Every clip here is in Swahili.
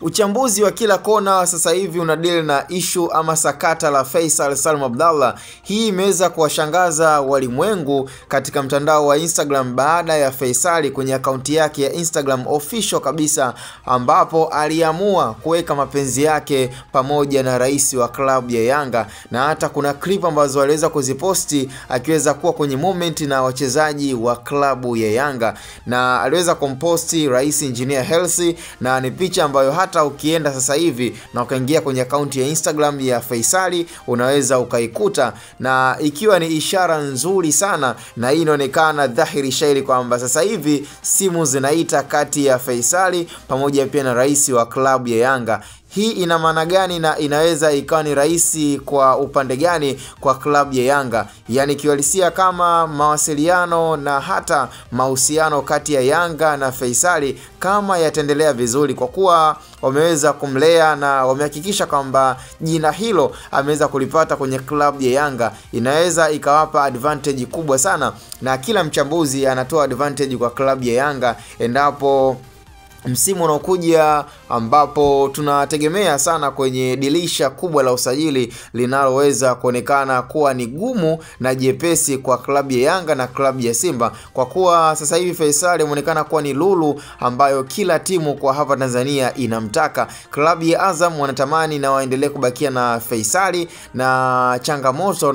Uchambuzi wa kila kona sasa hivi unadili na issue ama sakata la Faisal Salum Abdallah. Hii imeweza kuwashangaza walimwengu katika mtandao wa Instagram baada ya Faisal kwenye akaunti yake ya Instagram official kabisa, ambapo aliamua kuweka mapenzi yake pamoja na rais wa klabu ya Yanga, na hata kuna clip ambazo aliweza kuziposti akiweza kuwa kwenye moment na wachezaji wa klabu ya Yanga, na aliweza kumposti Rais Engineer Hersi, na ni picha ambayo hata ukienda sasa hivi na ukaingia kwenye akaunti ya Instagram ya Faisal unaweza ukaikuta, na ikiwa ni ishara nzuri sana, na hii inaonekana dhahiri shairi kwamba sasa hivi simu zinaita kati ya Faisal pamoja pia na rais wa klabu ya Yanga. Hii ina maana gani na inaweza ikawa ni rahisi kwa upande gani kwa klabu ya Yanga? Yani kiwalisia kama mawasiliano na hata mahusiano kati ya Yanga na Faisal kama yataendelea vizuri, kwa kuwa wameweza kumlea na wamehakikisha kwamba jina hilo ameweza kulipata kwenye klabu ya Yanga, inaweza ikawapa advantage kubwa sana, na kila mchambuzi anatoa advantage kwa klabu ya Yanga endapo msimu unaokuja ambapo tunategemea sana kwenye dirisha kubwa la usajili linaloweza kuonekana kuwa ni gumu na jepesi kwa klabu ya Yanga na klabu ya Simba, kwa kuwa sasa hivi Faisal inaonekana kuwa ni lulu ambayo kila timu kwa hapa Tanzania inamtaka. Klabu ya Azam wanatamani na waendelee kubakia na Faisal, na changamoto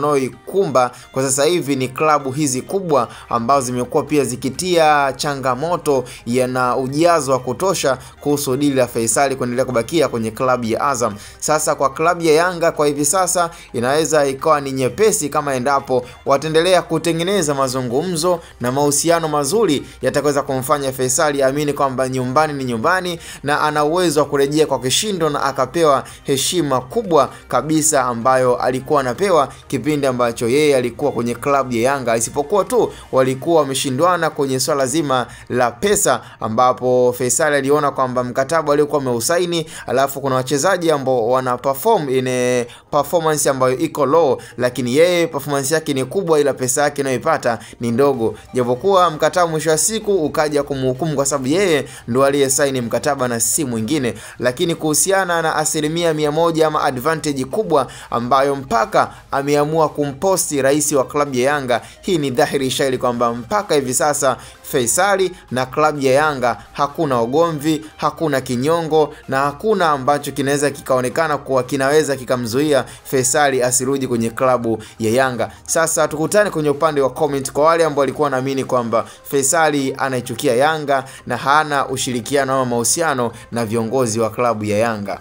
wanaoikumba kwa sasa hivi ni klabu hizi kubwa ambazo zimekuwa pia zikitia changamoto na ujazo wa kutosha kuhusu dili la Faisal kuendelea kubakia kwenye klabu ya Azam. Sasa kwa klabu ya Yanga kwa hivi sasa inaweza ikawa ni nyepesi kama endapo wataendelea kutengeneza mazungumzo na mahusiano mazuri yatakaweza kumfanya Faisal amini kwamba nyumbani ni nyumbani na ana uwezo wa kurejea kwa kishindo na akapewa heshima kubwa kabisa ambayo alikuwa anapewa kipindi ambacho yeye alikuwa kwenye klabu ya Yanga, isipokuwa tu walikuwa wameshindwana kwenye swala zima la pesa, ambapo Faisal aliona kwamba mkataba aliokuwa ameusaini, alafu kuna wachezaji ambao wana perform in performance ambayo iko low, lakini yeye performance yake ni kubwa ila pesa yake anayoipata ni ndogo, japokuwa mkataba mwisho wa siku ukaja kumhukumu kwa sababu yeye ndo aliyesaini mkataba na si mwingine. Lakini kuhusiana na 100% ama advantage kubwa ambayo mpaka ameamua kumposti rais wa klabu ya Yanga, hii ni dhahiri shairi kwamba mpaka hivi sasa Faisal na klabu ya Yanga hakuna ugomvi, hakuna kinyongo, na hakuna ambacho kinaweza kikaonekana kuwa kinaweza kikamzuia Faisal asirudi kwenye klabu ya Yanga. Sasa tukutane kwenye upande wa comment kwa wale ambao walikuwa wanaamini kwamba Faisal anaichukia Yanga na hana ushirikiano ama mahusiano na viongozi wa klabu ya Yanga.